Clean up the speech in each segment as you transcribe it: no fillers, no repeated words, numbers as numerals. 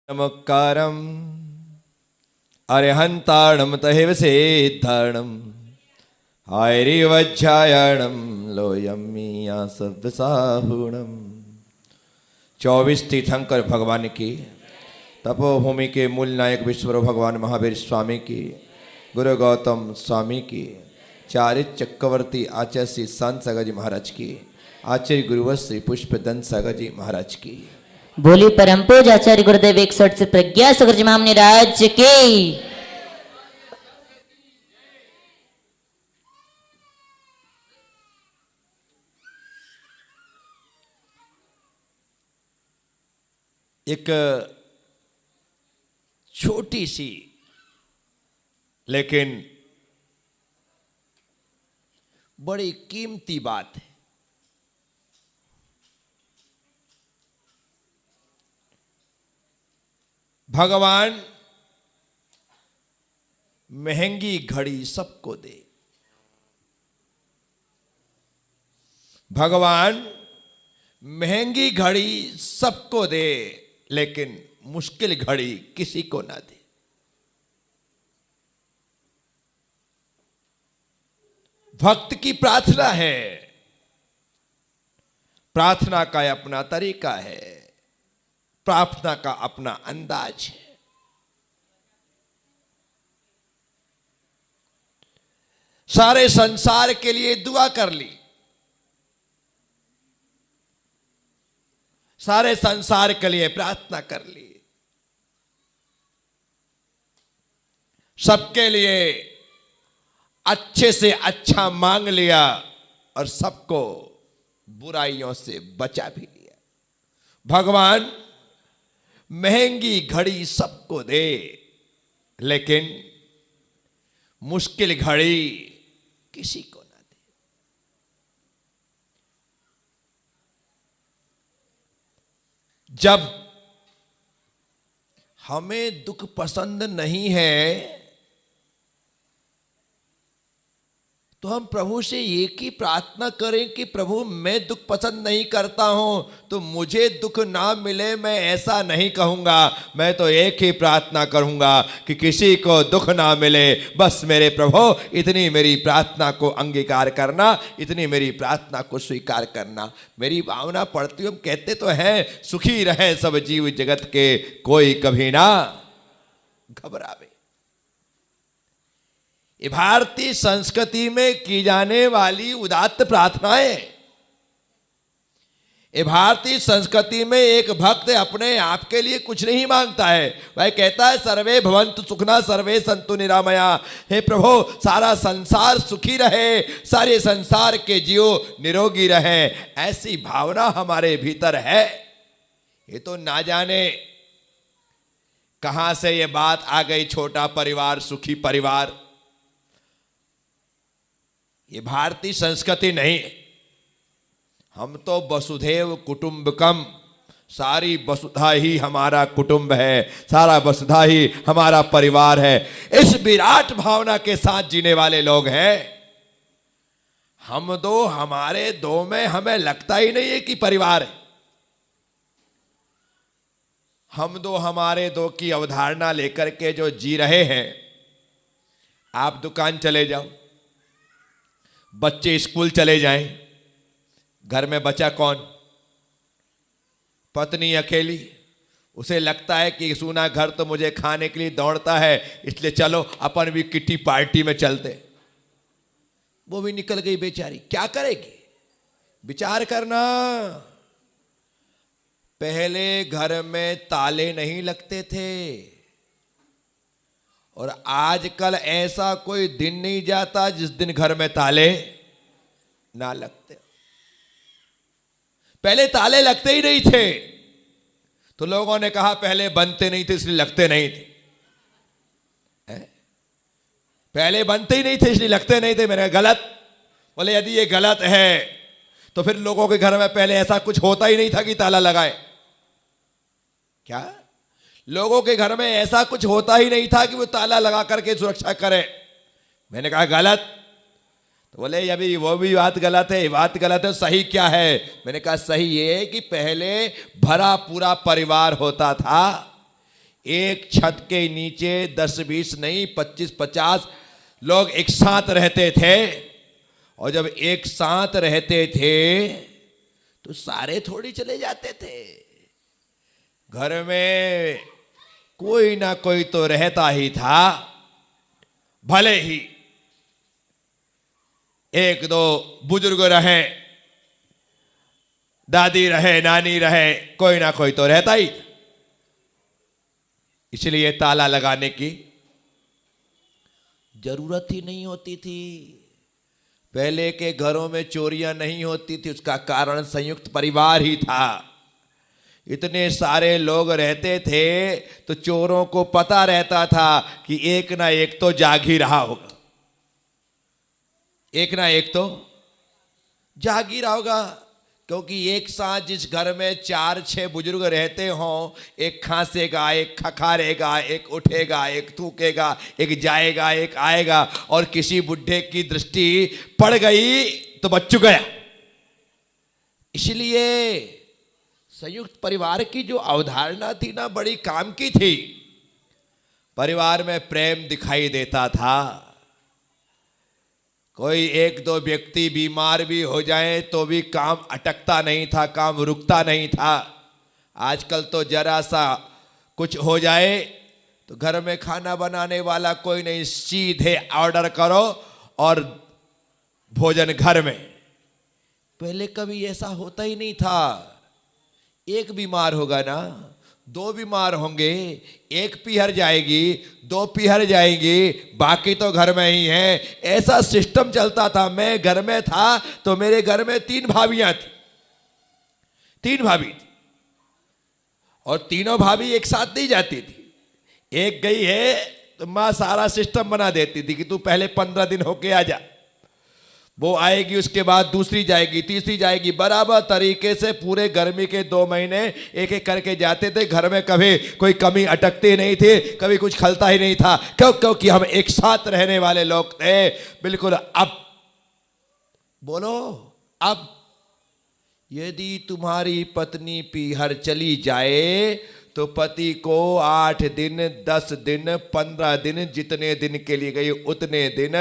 नमस्कारम अरिहंताणम तहेव सिद्धाणम हायरिवज्जायणम लोयमिया सव्यसाहुणम। 24 तीर्थंकर भगवान की, तपोभूमि के मूल नायक विश्वरो भगवान महावीर स्वामी की, गुरु गौतम स्वामी की, चारित चक्रवर्ती आचार्य श्री संत सागर जी महाराज की, आचार्य गुरुवर श्री पुष्पदंत सागर जी महाराज की। बोली परम पूज आचार्य गुरुदेव 61 से प्रज्ञा सागर जी महामने राज्य की। एक छोटी सी लेकिन बड़ी कीमती बात है। भगवान महंगी घड़ी सबको दे, भगवान महंगी घड़ी सबको दे, लेकिन मुश्किल घड़ी किसी को ना दे। भक्त की प्रार्थना है, प्रार्थना का अपना तरीका है, प्रार्थना का अपना अंदाज है। सारे संसार के लिए दुआ कर ली, सारे संसार के लिए प्रार्थना कर ली, सबके लिए अच्छे से अच्छा मांग लिया और सबको बुराइयों से बचा भी लिया। भगवान महंगी घड़ी सबको दे, लेकिन मुश्किल घड़ी किसी को ना दे। जब हमें दुख पसंद नहीं है तो हम प्रभु से एक ही प्रार्थना करें कि प्रभु मैं दुख पसंद नहीं करता हूं तो मुझे दुख ना मिले। मैं ऐसा नहीं कहूंगा, मैं तो एक ही प्रार्थना करूंगा कि किसी को दुख ना मिले। बस मेरे प्रभु इतनी मेरी प्रार्थना को अंगीकार करना, इतनी मेरी प्रार्थना को स्वीकार करना। मेरी भावना पढ़ती हम कहते तो हैं सुखी रहे सब जीव जगत के, कोई कभी ना घबरावे। ये भारतीय संस्कृति में की जाने वाली उदात्त प्रार्थनाएं। ये भारतीय संस्कृति में एक भक्त अपने आप के लिए कुछ नहीं मांगता है, वह कहता है सर्वे भवन्तु सुखिनः सर्वे सन्तु निरामया। हे प्रभु सारा संसार सुखी रहे, सारे संसार के जीव निरोगी रहे, ऐसी भावना हमारे भीतर है। ये तो ना जाने कहां से ये बात आ गई, छोटा परिवार सुखी परिवार। ये भारतीय संस्कृति नहीं। हम तो वसुधैव कुटुंबकम, सारी वसुधा ही हमारा कुटुंब है, सारा वसुधा ही हमारा परिवार है। इस विराट भावना के साथ जीने वाले लोग हैं। हम दो हमारे दो में हमें लगता ही नहीं है कि परिवार है। हम दो हमारे दो की अवधारणा लेकर के जो जी रहे हैं। आप दुकान चले जाओ, बच्चे स्कूल चले जाएं, घर में बचा कौन? पत्नी अकेली। उसे लगता है कि सूना घर तो मुझे खाने के लिए दौड़ता है, इसलिए चलो अपन भी किटी पार्टी में चलते। वो भी निकल गई बेचारी, क्या करेगी? विचार करना। पहले घर में ताले नहीं लगते थे और आजकल ऐसा कोई दिन नहीं जाता जिस दिन घर में ताले ना लगते। पहले ताले लगते ही नहीं थे तो लोगों ने कहा पहले बनते नहीं थे इसलिए लगते नहीं थे। पहले बनते ही नहीं थे इसलिए लगते नहीं थे। मैंने गलत बोले, यदि ये गलत है तो फिर लोगों के घर में पहले ऐसा कुछ होता ही नहीं था कि ताला लगाए। क्या लोगों के घर में ऐसा कुछ होता ही नहीं था कि वो ताला लगा करके सुरक्षा करे? मैंने कहा गलत। तो बोले अभी वो भी बात गलत है, ये बात गलत है, सही क्या है? मैंने कहा सही ये है कि पहले भरा पूरा परिवार होता था, एक छत के नीचे 10-20 नहीं 25-50 लोग एक साथ रहते थे। और जब एक साथ रहते थे तो सारे थोड़ी चले जाते थे। घर में कोई ना कोई तो रहता ही था। भले ही एक दो बुजुर्ग रहे, दादी रहे, नानी रहे, कोई ना कोई तो रहता ही। इसलिए ताला लगाने की जरूरत ही नहीं होती थी। पहले के घरों में चोरियां नहीं होती थी, उसका कारण संयुक्त परिवार ही था। इतने सारे लोग रहते थे तो चोरों को पता रहता था कि एक ना एक तो जाग ही रहा होगा, एक ना एक तो जाग ही रहा होगा। क्योंकि एक साथ जिस घर में 4-6 बुजुर्ग रहते हों, एक खांसेगा, एक खखारेगा, एक उठेगा, एक थूकेगा, एक जाएगा, एक आएगा, और किसी बुढ़े की दृष्टि पड़ गई तो बच्चू गया। इसलिए संयुक्त परिवार की जो अवधारणा थी ना, बड़ी काम की थी। परिवार में प्रेम दिखाई देता था। कोई एक दो व्यक्ति बीमार भी हो जाए तो भी काम अटकता नहीं था, काम रुकता नहीं था। आजकल तो जरा सा कुछ हो जाए तो घर में खाना बनाने वाला कोई नहीं, सीधे ऑर्डर करो और भोजन घर में। पहले कभी ऐसा होता ही नहीं था। एक बीमार होगा ना, 2 बीमार होंगे, एक पीहर जाएगी, 2 पीहर जाएंगी, बाकी तो घर में ही हैं। ऐसा सिस्टम चलता था। मैं घर में था तो मेरे घर में 3 भाभियां थी, 3 भाभी थी, और तीनों भाभी एक साथ नहीं जाती थी। एक गई है तो माँ सारा सिस्टम बना देती थी कि तू पहले 15 दिन होके आ जा। वो आएगी, उसके बाद दूसरी जाएगी, तीसरी जाएगी, बराबर तरीके से पूरे गर्मी के 2 महीने एक एक करके जाते थे। घर में कभी कोई कमी अटकती नहीं थी, कभी कुछ खलता ही नहीं था। क्योंकि हम एक साथ रहने वाले लोग थे। बिल्कुल। अब बोलो, अब यदि तुम्हारी पत्नी पीहर चली जाए तो पति को 8 दिन, 10 दिन, 15 दिन, जितने दिन के लिए गई उतने दिन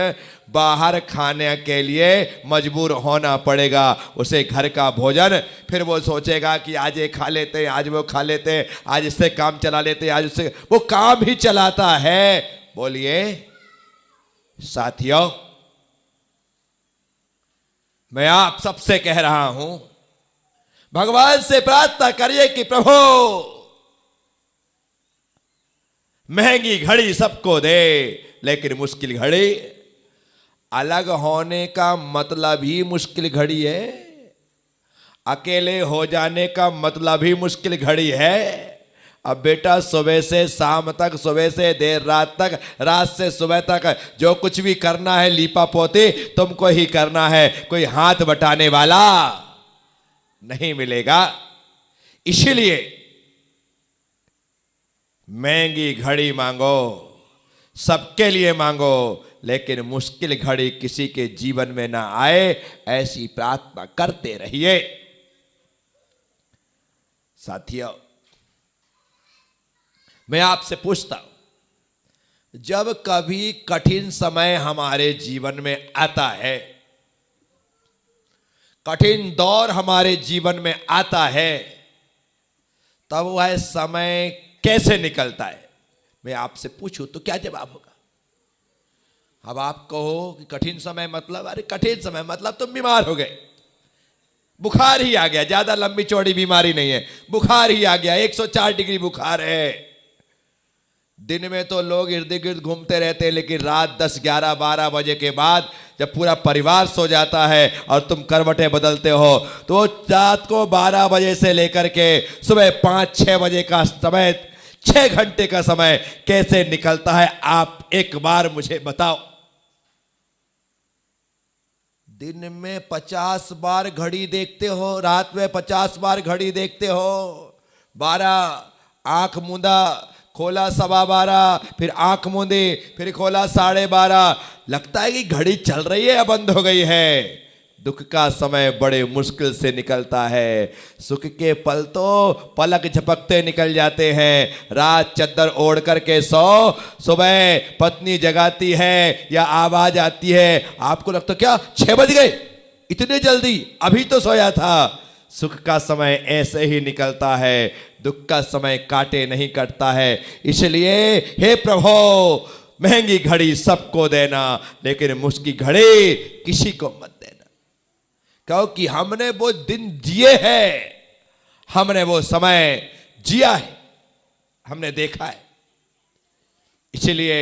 बाहर खाने के लिए मजबूर होना पड़ेगा। उसे घर का भोजन, फिर वो सोचेगा कि आज ये खा लेते, आज वो खा लेते, आज इससे काम चला लेते, आज उससे, वो काम ही चलाता है। बोलिए साथियों, मैं आप सबसे कह रहा हूं, भगवान से प्रार्थना करिए कि प्रभु महंगी घड़ी सबको दे, लेकिन मुश्किल घड़ी, अलग होने का मतलब ही मुश्किल घड़ी है। अकेले हो जाने का मतलब ही मुश्किल घड़ी है। अब बेटा सुबह से शाम तक, सुबह से देर रात तक, रात से सुबह तक जो कुछ भी करना है लीपा पोती तुमको ही करना है। कोई हाथ बटाने वाला नहीं मिलेगा। इसीलिए महंगी घड़ी मांगो, सबके लिए मांगो, लेकिन मुश्किल घड़ी किसी के जीवन में ना आए, ऐसी प्रार्थना करते रहिए। साथियों, मैं आपसे पूछता हूं, जब कभी कठिन समय हमारे जीवन में आता है, कठिन दौर हमारे जीवन में आता है, तब वह समय कैसे निकलता है? मैं आपसे पूछूं तो क्या जवाब होगा? अब आप कहो कि कठिन समय मतलब, अरे कठिन समय मतलब तुम बीमार हो गए, बुखार ही आ गया, ज्यादा लंबी चौड़ी बीमारी नहीं है, बुखार ही आ गया, 104 डिग्री बुखार है। दिन में तो लोग इर्द गिर्द घूमते रहते हैं, लेकिन रात 10, 11, 12 बजे के बाद जब पूरा परिवार सो जाता है और तुम करवटें बदलते हो, तो रात को 12 बजे से लेकर के सुबह 5-6 बजे का समय, 6 घंटे का समय कैसे निकलता है, आप एक बार मुझे बताओ। दिन में 50 बार घड़ी देखते हो, रात में 50 बार घड़ी देखते हो। 12 आंख मूंदा, खोला 12:15, फिर आंख मूंदी, फिर खोला 12:30, लगता है कि घड़ी चल रही है या बंद हो गई है। दुख का समय बड़े मुश्किल से निकलता है। सुख के पल तो पलक झपकते निकल जाते हैं। रात चद्दर ओढ़ करके सो, सुबह पत्नी जगाती है या आवाज आती है, आपको लगता क्या 6 बज गए, इतने जल्दी, अभी तो सोया था। सुख का समय ऐसे ही निकलता है, दुख का समय काटे नहीं कटता है। इसलिए हे प्रभु, महंगी घड़ी सबको देना, लेकिन मुश्किल घड़ी किसी को मत देना, क्योंकि हमने वो दिन जिए हैं, हमने वो समय जिया है, हमने देखा है। इसलिए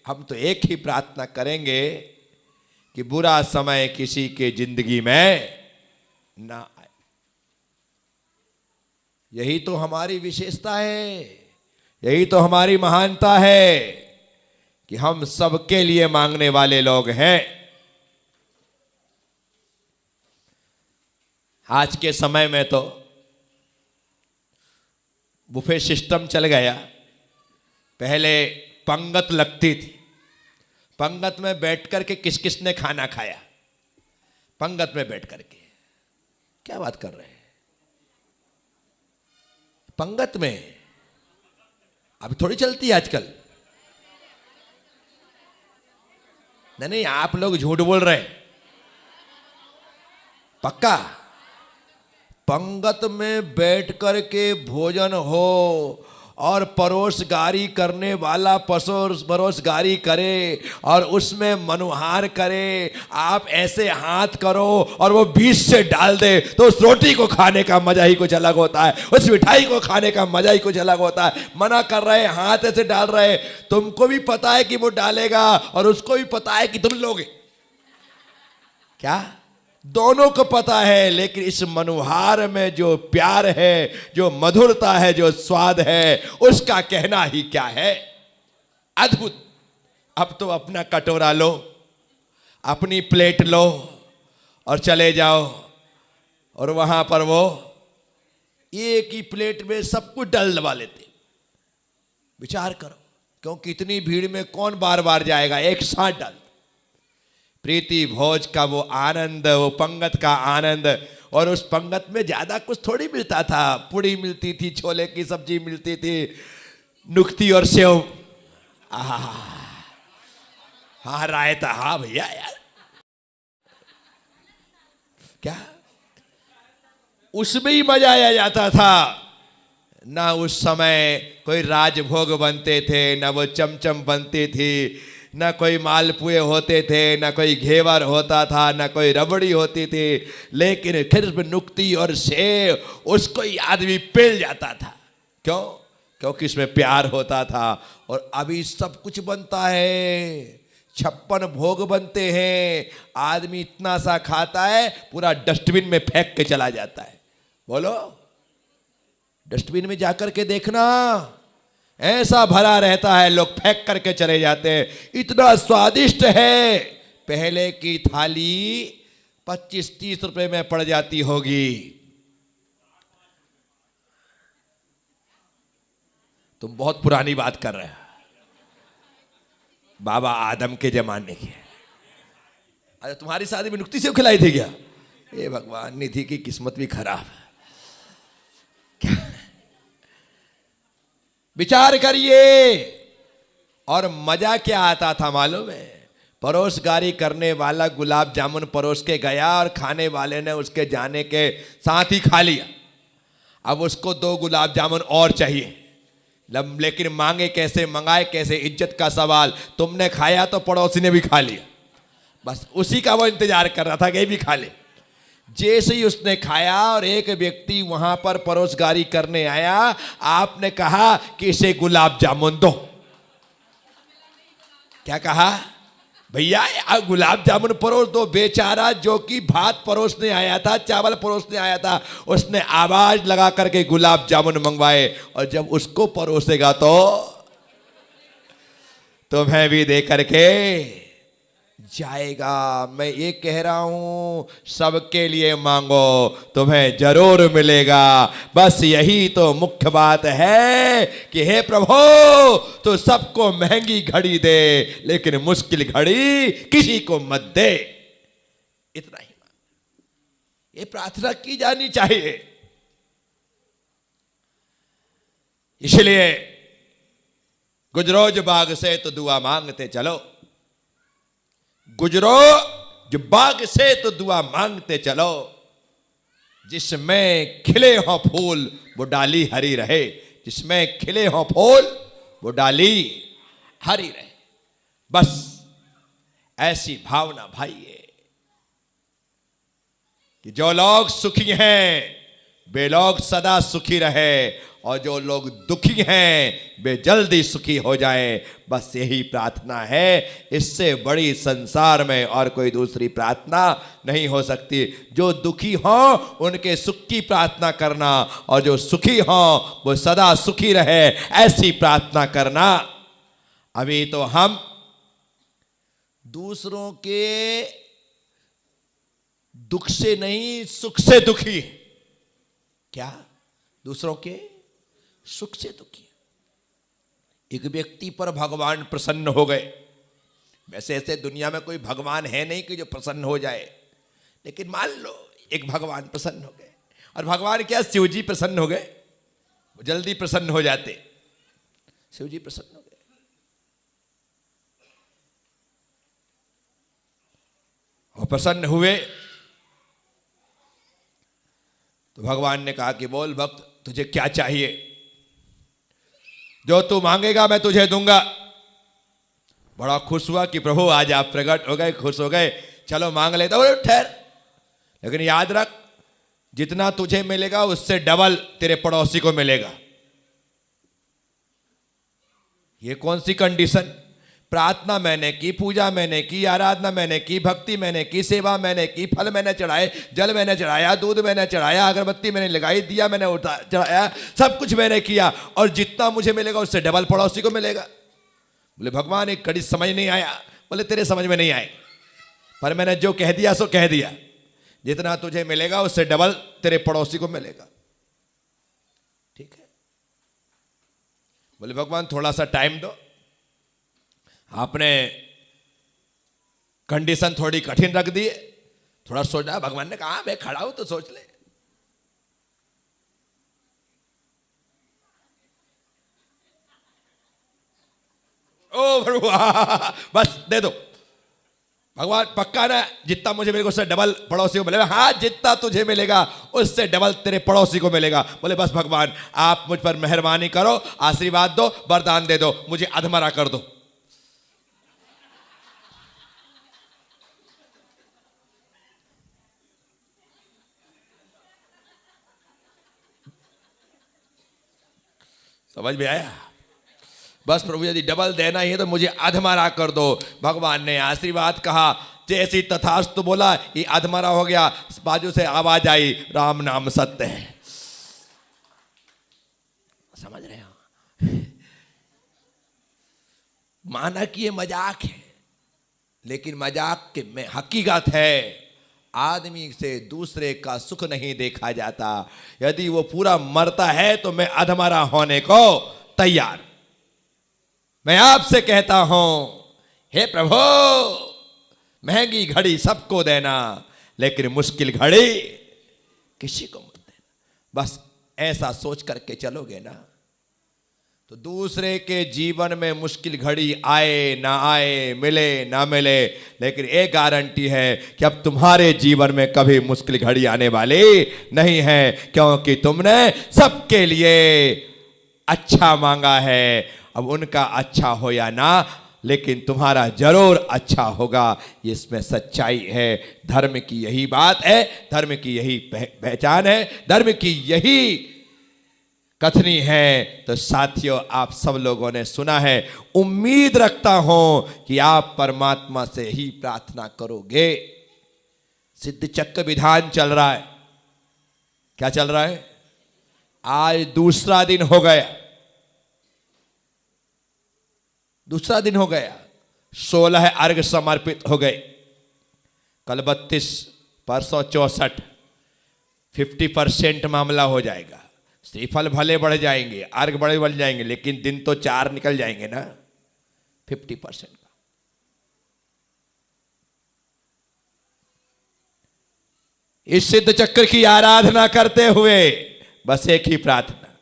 हम तो एक ही प्रार्थना करेंगे कि बुरा समय किसी के जिंदगी में ना आए। यही तो हमारी विशेषता है, यही तो हमारी महानता है कि हम सबके लिए मांगने वाले लोग हैं। आज के समय में तो बुफे सिस्टम चल गया। पहले पंगत लगती थी, पंगत में बैठ करके किस किस ने खाना खाया, पंगत में बैठ करके। क्या बात कर रहे हैं, पंगत में अभी थोड़ी चलती है आजकल। नहीं, आप लोग झूठ बोल रहे हैं, पक्का पंगत में बैठ करके भोजन हो और परोसगारी करने वाला परोसगारी करे और उसमें मनुहार करे। आप ऐसे हाथ करो और वो बीच से डाल दे तो उस रोटी को खाने का मजा ही कुछ अलग होता है, उस मिठाई को खाने का मजा ही कुछ अलग होता है। मना कर रहे हैं, हाथ ऐसे डाल रहे हैं, तुमको भी पता है कि वो डालेगा और उसको भी पता है कि तुम लोगे। क्या? दोनों को पता है, लेकिन इस मनुहार में जो प्यार है, जो मधुरता है, जो स्वाद है, उसका कहना ही क्या है, अद्भुत। अब तो अपना कटोरा लो, अपनी प्लेट लो और चले जाओ, और वहां पर वो एक ही प्लेट में सब कुछ डलवा लेते। विचार करो, क्योंकि इतनी भीड़ में कौन बार बार जाएगा, एक साथ डाल। प्रीति भोज का वो आनंद, वो पंगत का आनंद। और उस पंगत में ज्यादा कुछ थोड़ी मिलता था, पूड़ी मिलती थी, छोले की सब्जी मिलती थी, नुक्ती और सेव, हाँ रायता, हाँ भैया यार, क्या उसमें ही मजा आया जाता था। ना उस समय कोई राजभोग बनते थे, ना वो चमचम बनती थी, ना कोई मालपुए होते थे, ना कोई घेवर होता था, ना कोई रबड़ी होती थी, लेकिन फिर भी नुक्ती और सेव उसको ही आदमी पेल जाता था। क्यों? क्योंकि इसमें प्यार होता था। और अभी सब कुछ बनता है, 56 भोग बनते हैं, आदमी इतना सा खाता है, पूरा डस्टबिन में फेंक के चला जाता है। बोलो, डस्टबिन में जाकर के देखना, ऐसा भरा रहता है, लोग फेंक करके चले जाते हैं। इतना स्वादिष्ट है। पहले की थाली 25-30 रुपए में पड़ जाती होगी। तुम बहुत पुरानी बात कर रहे हो, बाबा आदम के जमाने की। अरे तुम्हारी शादी में नुक्ती सेव खिलाई थी क्या? ये भगवान, निधि की किस्मत भी खराब है। विचार करिए। और मजा क्या आता था मालूम है? परोसगारी करने वाला गुलाब जामुन परोस के गया और खाने वाले ने उसके जाने के साथ ही खा लिया। अब उसको 2 गुलाब जामुन और चाहिए, लेकिन मांगे कैसे, मंगाए कैसे, इज्जत का सवाल। तुमने खाया तो पड़ोसी ने भी खा लिया, बस उसी का वो इंतजार कर रहा था कि ये भी खा ले। जैसे ही उसने खाया और एक व्यक्ति वहां पर परोसगारी करने आया, आपने कहा कि इसे गुलाब जामुन दो। क्या कहा? भैया गुलाब जामुन परोस दो। बेचारा जो कि भात परोसने आया था, चावल परोसने आया था, उसने आवाज लगा करके गुलाब जामुन मंगवाए। और जब उसको परोसेगा तो तुम्हें भी दे करके जाएगा। मैं ये कह रहा हूं, सबके लिए मांगो, तुम्हें जरूर मिलेगा। बस यही तो मुख्य बात है कि हे प्रभु, तो सबको महंगी घड़ी दे, लेकिन मुश्किल घड़ी किसी को मत दे। इतना ही। ये प्रार्थना की जानी चाहिए। इसलिए गुजरो जो बाग से तो दुआ मांगते चलो, गुजरो जो बाग से तो दुआ मांगते चलो, जिसमें खिले हो फूल वो डाली हरी रहे, जिसमें खिले हो फूल वो डाली हरी रहे। बस ऐसी भावना भाई है कि जो लोग सुखी हैं वे लोग सदा सुखी रहे, और जो लोग दुखी हैं वे जल्दी सुखी हो जाएं। बस यही प्रार्थना है, इससे बड़ी संसार में और कोई दूसरी प्रार्थना नहीं हो सकती। जो दुखी हों उनके सुख की प्रार्थना करना, और जो सुखी हों वो सदा सुखी रहे, ऐसी प्रार्थना करना। अभी तो हम दूसरों के दुख से नहीं सुख से दुखी। क्या? दूसरों के सुख से दुखी। एक व्यक्ति पर भगवान प्रसन्न हो गए। वैसे ऐसे दुनिया में कोई भगवान है नहीं कि जो प्रसन्न हो जाए, लेकिन मान लो एक भगवान प्रसन्न हो गए। और भगवान क्या, शिव जी प्रसन्न हो गए, वो जल्दी प्रसन्न हो जाते। शिव जी प्रसन्न हो गए। वो प्रसन्न हुए तो भगवान ने कहा कि बोल भक्त, तुझे क्या चाहिए? जो तू मांगेगा मैं तुझे दूंगा। बड़ा खुश हुआ कि प्रभु आज आप प्रकट हो गए, खुश हो गए, चलो मांग लेता हूं। ठहर, लेकिन याद रख, जितना तुझे मिलेगा उससे डबल तेरे पड़ोसी को मिलेगा। ये कौन सी कंडीशन? प्रार्थना मैंने की, पूजा मैंने की, आराधना मैंने की, भक्ति मैंने की, सेवा मैंने की, फल मैंने चढ़ाए, जल मैंने चढ़ाया, दूध मैंने चढ़ाया, अगरबत्ती मैंने लगाई, दिया मैंने चढ़ाया, सब कुछ मैंने किया, और जितना मुझे मिलेगा उससे डबल पड़ोसी को मिलेगा। बोले भगवान एक कड़ी समझ नहीं आया। बोले तेरे समझ में नहीं आए, पर मैंने जो कह दिया सो कह दिया। जितना तुझे मिलेगा उससे डबल तेरे पड़ोसी को मिलेगा। ठीक है? बोले भगवान थोड़ा सा टाइम दो, आपने कंडीशन थोड़ी कठिन रख दी, थोड़ा सोचा। भगवान ने कहा मैं खड़ा हूं तो सोच ले। ओ प्रभु बस दे दो। भगवान पक्का ना, जितना मुझे मिलेगा उससे डबल पड़ोसी को मिलेगा? हाँ, जितना तुझे मिलेगा उससे डबल तेरे पड़ोसी को मिलेगा। बोले बस भगवान आप मुझ पर मेहरबानी करो, आशीर्वाद दो, वरदान दे दो, मुझे अधमरा कर दो। समझ में आया? बस प्रभु यदि डबल देना ही है तो मुझे अधमरा कर दो। भगवान ने आशीर्वाद कहा, जैसी तथास्तु बोला, ये अधमरा हो गया। बाजू से आवाज आई, राम नाम सत्य है। समझ रहे हो? माना कि ये मजाक है, लेकिन मजाक के में हकीकत है। आदमी से दूसरे का सुख नहीं देखा जाता। यदि वो पूरा मरता है तो मैं अधमरा होने को तैयार। मैं आपसे कहता हूं, हे प्रभु, महंगी घड़ी सबको देना, लेकिन मुश्किल घड़ी किसी को मत देना। बस ऐसा सोच करके चलोगे ना, तो दूसरे के जीवन में मुश्किल घड़ी आए ना आए, मिले ना मिले, लेकिन एक गारंटी है कि अब तुम्हारे जीवन में कभी मुश्किल घड़ी आने वाली नहीं है, क्योंकि तुमने सबके लिए अच्छा मांगा है। अब उनका अच्छा हो या ना, लेकिन तुम्हारा जरूर अच्छा होगा, इसमें सच्चाई है। धर्म की यही बात है, धर्म की यही पहचान है, धर्म की यही कथनी है। तो साथियों, आप सब लोगों ने सुना है। उम्मीद रखता हूं कि आप परमात्मा से ही प्रार्थना करोगे। सिद्ध चक्र विधान चल रहा है। क्या चल रहा है? आज दूसरा दिन हो गया, दूसरा दिन हो गया। 16 अर्घ समर्पित हो गए, कल 32, परसों 64, 50% मामला हो जाएगा। श्रीफल भले बढ़ जाएंगे, अर्घ बड़े बढ़ जाएंगे, लेकिन दिन तो 4 निकल जाएंगे ना, 50% का। इस सिद्ध चक्र की आराधना करते हुए बस एक ही प्रार्थना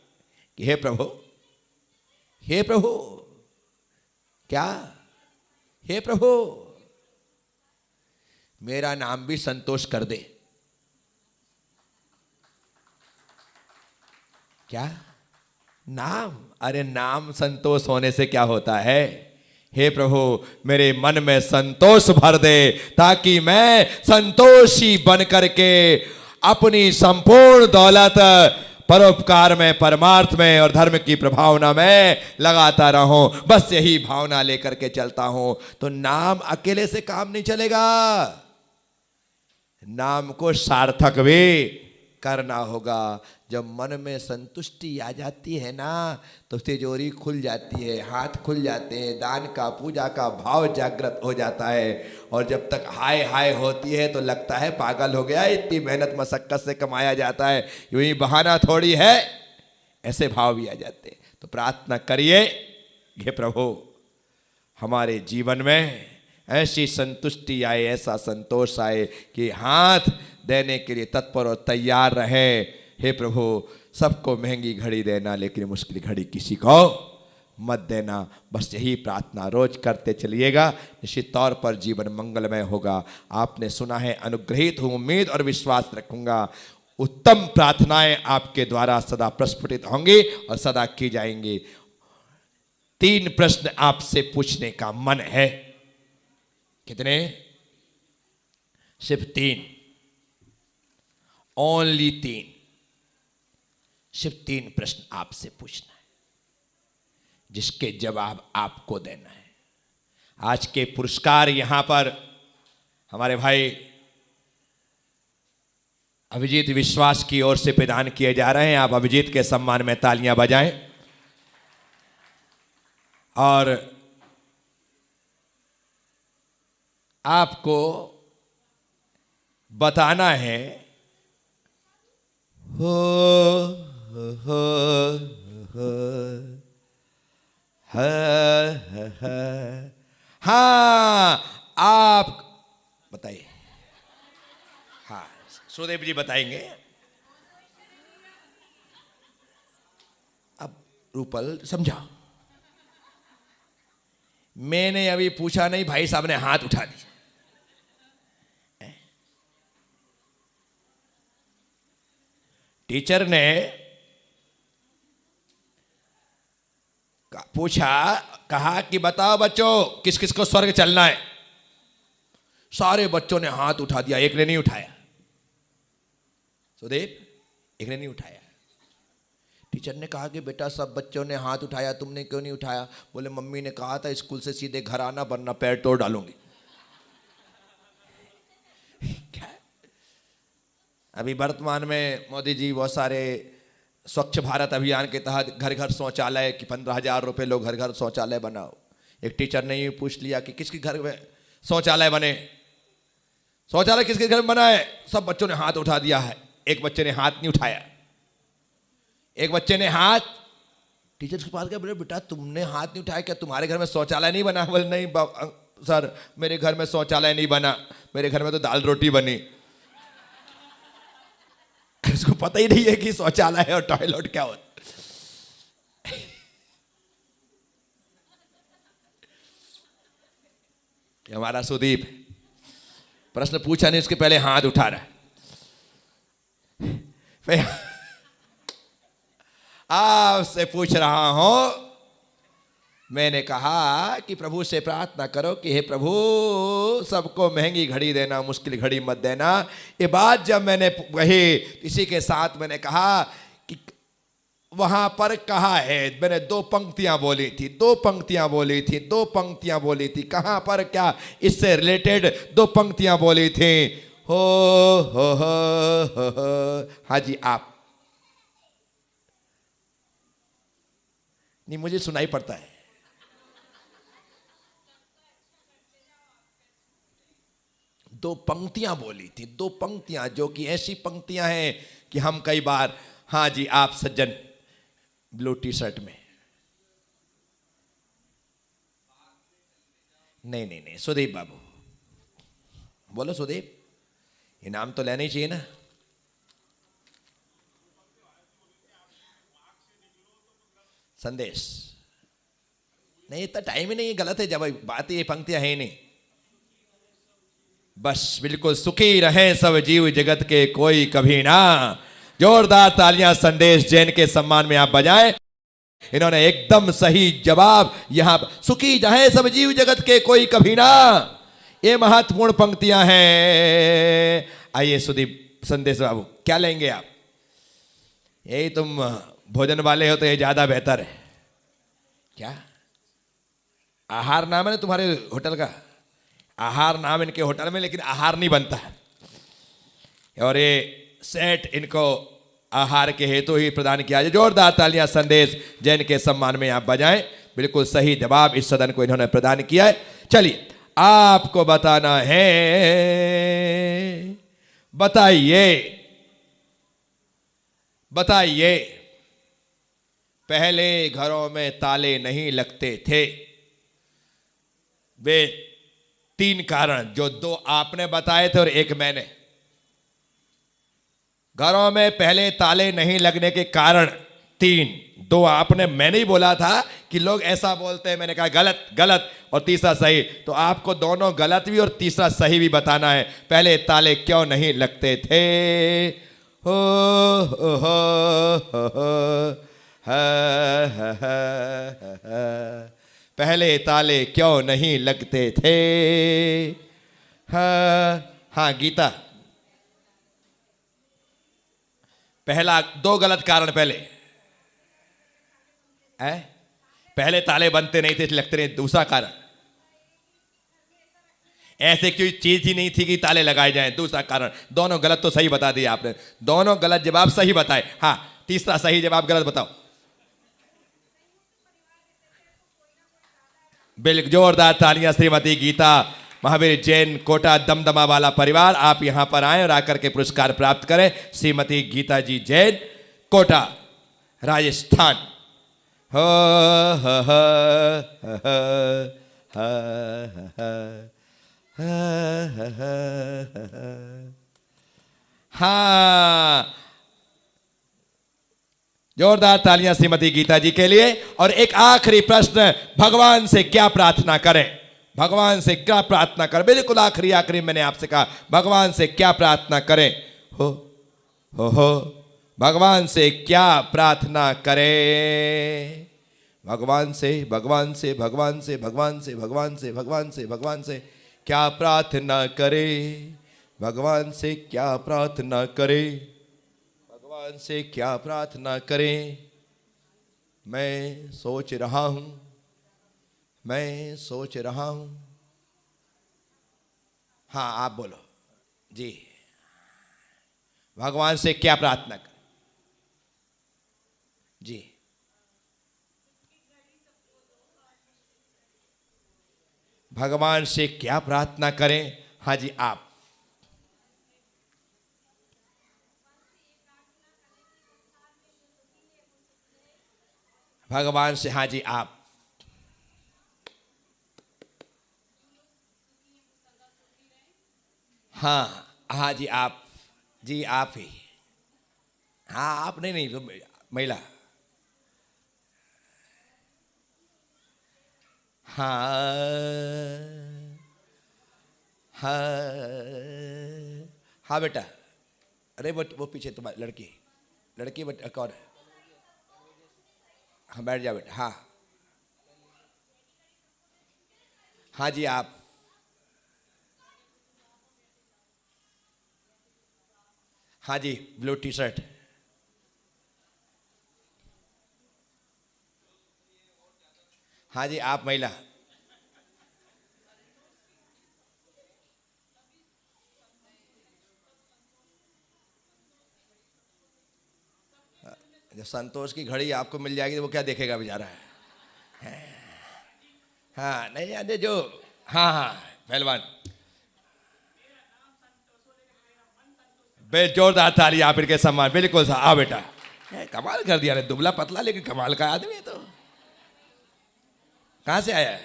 कि हे प्रभु, हे प्रभु, क्या, हे प्रभु, मेरा नाम भी संतोष कर दे। क्या नाम? अरे नाम संतोष होने से क्या होता है? हे प्रभु, मेरे मन में संतोष भर दे ताकि मैं संतोषी बन करके अपनी संपूर्ण दौलत परोपकार में, परमार्थ में और धर्म की प्रभावना में लगाता रहूं। बस यही भावना लेकर के चलता हूं। तो नाम अकेले से काम नहीं चलेगा, नाम को सार्थक भी करना होगा। जब मन में संतुष्टि आ जाती है ना, तो तिजोरी खुल जाती है, हाथ खुल जाते हैं, दान का, पूजा का भाव जागृत हो जाता है। और जब तक हाय हाय होती है तो लगता है पागल हो गया, इतनी मेहनत मशक्कत से कमाया जाता है, यूं ही बहाना थोड़ी है, ऐसे भाव भी आ जाते हैं। तो प्रार्थना करिए, हे प्रभु, हमारे जीवन में ऐसी संतुष्टि आए, ऐसा संतोष आए कि हाथ देने के लिए तत्पर और तैयार रहे। हे प्रभु, सबको महंगी घड़ी देना, लेकिन मुश्किल घड़ी किसी को मत देना। बस यही प्रार्थना रोज करते चलिएगा, निश्चित तौर पर जीवन मंगलमय होगा। आपने सुना है, अनुग्रहित हूँ, उम्मीद और विश्वास रखूंगा। उत्तम प्रार्थनाएं आपके द्वारा सदा प्रस्फुटित होंगी और सदा की जाएंगी। 3 प्रश्न आपसे पूछने का मन है। कितने? सिर्फ 3, ओनली 3, सिर्फ 3 प्रश्न आपसे पूछना है, जिसके जवाब आपको देना है। आज के पुरस्कार यहां पर हमारे भाई अभिजीत विश्वास की ओर से प्रदान किए जा रहे हैं। आप अभिजीत के सम्मान में तालियां बजाएं। और आपको बताना है, हो हो हाँ, आप बताइए। हाँ, सुदेव जी बताएंगे। अब रूपल समझाओ। मैंने अभी पूछा नहीं, भाई साहब ने हाथ उठा दिया। टीचर ने पूछा, कहा कि बताओ बच्चों, किस किस को स्वर्ग चलना है? सारे बच्चों ने हाथ उठा दिया, एक ने नहीं उठाया। सुदेव, एक ने नहीं उठाया। टीचर ने कहा कि बेटा सब बच्चों ने हाथ उठाया, तुमने क्यों नहीं उठाया? बोले मम्मी ने कहा था स्कूल से सीधे घर आना, वरना पैर तोड़ डालूंगी। क्या? अभी वर्तमान में मोदी जी बहुत सारे स्वच्छ भारत अभियान के तहत घर घर शौचालय की 15,000 रुपये लो, घर घर शौचालय बनाओ। एक टीचर ने ये पूछ लिया कि किसके घर में शौचालय बने, शौचालय किसके घर में बना है? सब बच्चों ने हाथ उठा दिया है। एक बच्चे ने हाथ नहीं उठाया। एक बच्चे ने हाथ, टीचर के पास गया, बोले बेटा तुमने हाथ नहीं उठाया क्या? तुम्हारे घर में शौचालय नहीं बना? बोले नहीं सर, मेरे घर में शौचालय नहीं बना, मेरे घर में तो दाल रोटी बनी। इसको पता ही नहीं है कि शौचालय और टॉयलेट क्या होता। हमारा सुदीप प्रश्न पूछा नहीं, उसके पहले हाथ उठा रहा है। आपसे पूछ रहा हूं, मैंने कहा कि प्रभु से प्रार्थना करो कि हे प्रभु, सबको महंगी घड़ी देना, मुश्किल घड़ी मत देना। ये बात जब मैंने कही, इसी के साथ मैंने कहा कि वहां पर कहा है, मैंने 2 पंक्तियां बोली थी, 2 पंक्तियां बोली थी, 2 पंक्तियां बोली थी। कहां पर, क्या इससे रिलेटेड 2 पंक्तियां बोली थी? हो हाँ जी, आप नहीं, मुझे सुनाई पड़ता है। दो पंक्तियां बोली थी, 2 पंक्तियां, जो कि ऐसी पंक्तियां हैं कि हम कई बार, हाँ जी, आप सज्जन ब्लू टी शर्ट में, नहीं, सुदेव बाबू बोलो, सुदेव, इनाम तो लेना ही चाहिए ना। संदेश नहीं, इतना टाइम ही नहीं है, गलत है। जब बात ये पंक्तियां है ही नहीं। बस बिल्कुल, सुखी रहे सब जीव जगत के कोई कभी ना। जोरदार तालियां संदेश जैन के सम्मान में आप बजाएं। इन्होंने एकदम सही जवाब यहां, सुखी रहे सब जीव जगत के कोई कभी ना। ये महत्वपूर्ण पंक्तियां हैं। आइए सुदीप संदेश बाबू, क्या लेंगे आप? यही तुम भोजन वाले हो तो ये ज्यादा बेहतर है। क्या आहार नाम है ना तुम्हारे होटल का? आहार नाम इनके होटल में, लेकिन आहार नहीं बनता है। और ये सेट इनको आहार के हेतु ही प्रदान किया जाए। जोरदार तालियां संदेश जैन के सम्मान में आप बजाएं। बिल्कुल सही जवाब इस सदन को इन्होंने प्रदान किया है। चलिए आपको बताना है, बताइए बताइए, पहले घरों में ताले नहीं लगते थे। वे 3 कारण, जो 2 आपने बताए थे और 1 मैंने। घरों में पहले ताले नहीं लगने के कारण 3, 2 आपने, मैंने ही बोला था कि लोग ऐसा बोलते हैं, मैंने कहा गलत गलत, और तीसरा सही। तो आपको दोनों गलत भी और तीसरा सही भी बताना है। पहले ताले क्यों नहीं लगते थे? हो पहले ताले क्यों नहीं लगते थे? हाँ गीता, पहला 2 गलत कारण पहले है। पहले ताले बनते नहीं थे, लगते नहीं। दूसरा कारण, ऐसे कोई चीज ही नहीं थी कि ताले लगाए जाएं। दूसरा कारण, दोनों गलत तो सही बता दिया आपने, दोनों गलत जवाब सही बताए। हाँ, तीसरा सही जवाब गलत बताओ। बिल्कुल, जोरदार तालियां श्रीमती गीता, महावीर जैन कोटा दमदमा वाला परिवार। आप यहां पर आए और आकर के पुरस्कार प्राप्त करें। श्रीमती गीता जी जैन, कोटा, राजस्थान। हो हाँ, जोरदार तालियां श्रीमती गीता जी के लिए। और एक आखिरी प्रश्न, भगवान से क्या प्रार्थना करें? भगवान से क्या प्रार्थना करें? बिल्कुल आखिरी मैंने आपसे कहा, भगवान से क्या प्रार्थना करें? हो भगवान से क्या प्रार्थना करें? भगवान से भगवान से भगवान से भगवान से भगवान से भगवान से भगवान से क्या प्रार्थना करें? भगवान से क्या प्रार्थना करें? भगवान से क्या प्रार्थना करें? मैं सोच रहा हूं, मैं सोच रहा हूं। हाँ आप बोलो जी, भगवान से क्या प्रार्थना करें? जी, भगवान से क्या प्रार्थना करें? हाँ जी आप। भगवान से, हाँ जी आप। हाँ हाँ जी आप, जी आप ही। हाँ आप नहीं तो महिला। हाँ हाँ हाँ बेटा। अरे बट वो पीछे तुम्हारी लड़की, लड़की बट कौन है? हाँ बैठ जाओ बेटा। हाँ हाँ जी आप। हाँ जी, ब्लू टी शर्ट। हाँ जी आप महिला। जब संतोष की घड़ी आपको मिल जाएगी तो वो क्या देखेगा बेचारा है। हाँ नहीं याद जो, हाँ हाँ पहलवान। बे जोरदार ताली आप इनके सम्मान। बिल्कुल सा, आ बेटा, कमाल कर दिया। दुबला पतला लेकिन कमाल का आदमी है। तो कहाँ से आया है?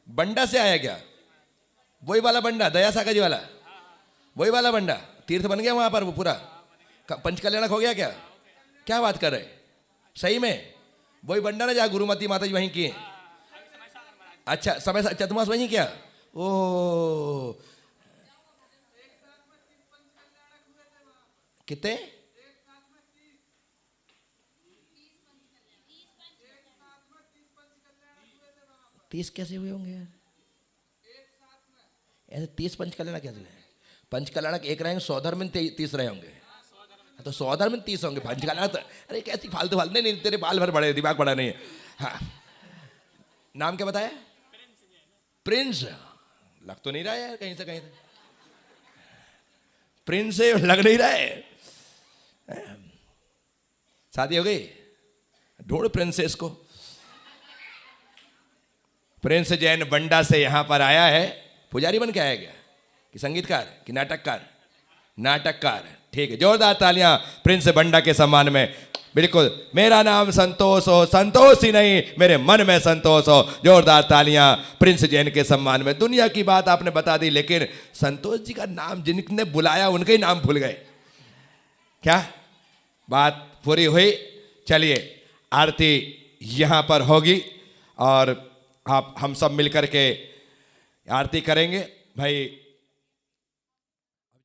बंडा से आया क्या? वही वाला बंडा, दया साका जी वाला, वही वाला बंडा। तीर्थ बन गया वहां पर वो पूरा, पंच कल्याणक हो गया क्या? क्या बात कर रहे? सही में? वही बंडा ना जहाँ गुरुमती माता जी वहीं की हैं। अच्छा समय चतुर्मास वहीं क्या? ओ कितने? 30 कैसे हुए होंगे यार? ऐसे 30 पंचकल्याण कैसे हुए? पंचकल्याण एक रहेंगे, 100 धर्म में 30 रहे होंगे। तो 100 धर्म में 30 होंगे पंचकल्याण तो। अरे कैसी फालतू फालतू, नहीं तेरे बाल भर बड़े, दिमाग बड़ा नहीं है। हाँ नाम क्या बताया? प्रिंस। लग तो नहीं रहा है कहीं से कहीं से, प्रिंस से लग नहीं रहा है। शादी हो गई? ढूंढ प्रिंसेस को। प्रिंस जैन बंडा से यहां पर आया है, पुजारी बन के आया क्या कि संगीतकार कि नाटककार? नाटककार, ठीक है। जोरदार तालियां प्रिंस बंडा के सम्मान में। बिल्कुल, मेरा नाम संतोष हो, संतोष ही नहीं मेरे मन में संतोष हो। जोरदार तालियां प्रिंस जैन के सम्मान में। दुनिया की बात आपने बता दी, लेकिन संतोष जी का नाम जिनने बुलाया उनके ही नाम भूल गए क्या? बात पूरी हुई। चलिए आरती यहां पर होगी और आप हम सब मिलकर के आरती करेंगे। भाई